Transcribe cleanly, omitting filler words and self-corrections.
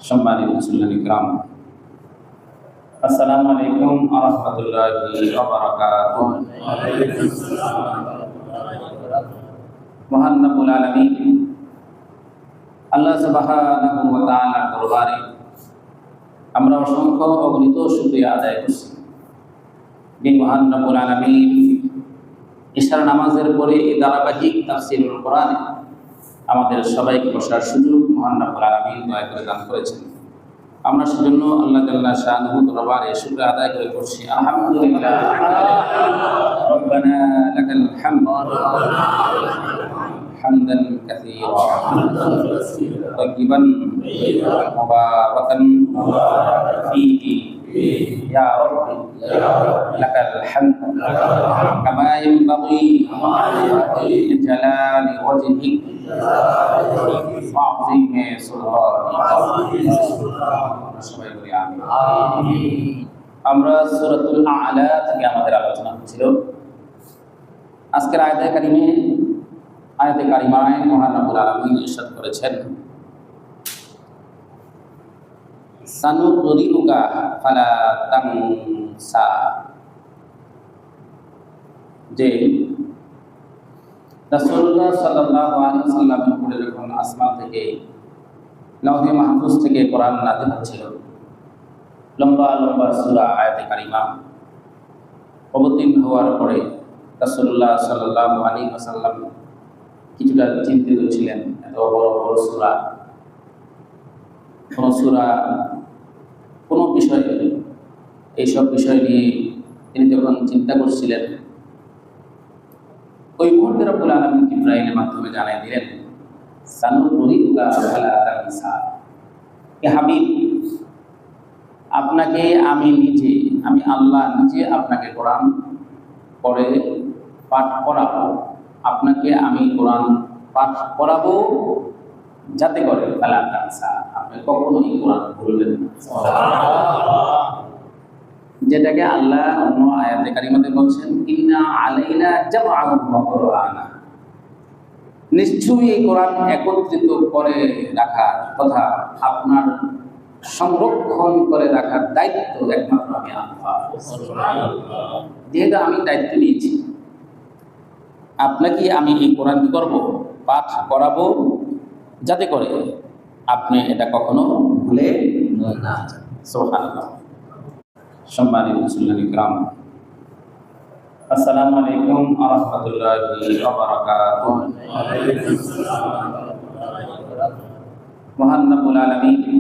সম্মানিত মুসলিম کرام, আসসালামু আলাইকুম ওয়া রাহমাতুল্লাহি ওয়া বারাকাতুহু। মহান রব্বুল আলামিন আল্লাহ সুবহানাহু ওয়া তাআলার দরবারে আমরা অসংখ্য অগণিত শুকরিয়া আদায় করছি। যে মহান রব্বুল আলামিন ইশার নামাজের পরে ধারাবাহিক তাফসীরুল কোরআনে আমাদের সবাইকে বসার সুযোগ মহান রব্বুল আলামিন দয়া করে দান করেছেন। আমরা সেজন্য আল্লাহ তাআলা শানুহু দরবারে শুকরিয়া আদায় করে করছি আলহামদুলিল্লাহ। রব্বানা লাকাল হামদ হামদান কাসীরা তাইয়িবান মুবারাকান ফীহি ইয়া রাব্বি লাকাল হামদ কামা ইয়ানবাগি লিজালালি ওয়াজহিক ওয়া আযীমি সুলতানিক। সবাই বলি আমিন। আমরা সূরাতুল আ'লা থেকে আমাদের আলোচনা হচ্ছিল। আজকের আয়াতে কারিমায় মহান রব্বুল আলামিন ইরশাদ করেছেন, সানুকরিউকা ফালা তানসা, যে রাসূলুল্লাহ সাল্লাল্লাহু আলাইহি ওয়াসাল্লামের উপরে যখন আসমান থেকে লাওহে মাহফুজ থেকে কোরআন নাযিল হচ্ছিল, লম্বা লম্বা সূরা আয়াতে কারিমা অবতীর্ণ হওয়ার পরে রাসূলুল্লাহ সাল্লাল্লাহু আলাইহি ওয়াসাল্লাম কিছুটা চিন্তিত ছিলেন। এত বড় বড় সূরা, কোন বিষয়, এইসব বিষয় নিয়ে তিনি যখন চিন্তা করছিলেন, ওই মুহূর্তে রব্বুল আলামিন জিবরাইলের মাধ্যমে জানাই দিলেন, সানুকরিউকা ফালা তানসা, হে হাবিব, আপনাকে আমি আল্লাহ নিজে আপনাকে কোরআন পড়ে পাঠ করাবো, আপনাকে আমি কোরআন পাঠ করাবো যাতে করে ফালা তানসা, আপনি কখনোই কোরআন ভুলবেন না। যেটাকে আল্লাহ অন্য আয়াতে কারিমাতে বলছেন, ইন্না আলাইনা জামআহু ওয়া কুরআনা, নিশ্চয়ই এই কোরআন একত্রিত করে রাখার তথা আপনার সংরক্ষণ করে রাখার দায়িত্ব একমাত্র আমি আল্লাহ। যেহেতু আমি দায়িত্ব নিয়েছি, আপনাকে আমি এই কোরআন কি করবো, পাঠ করাবো যাতে করে আপনি এটা কখনো ভুলে না যান। সুবহানাল্লাহ। সম্মানিত মুসলিম کرام, আসসালামু আলাইকুম ওয়া রাহমাতুল্লাহি ওয়া বারাকাতুহু। মহান রব্বুল আলামিন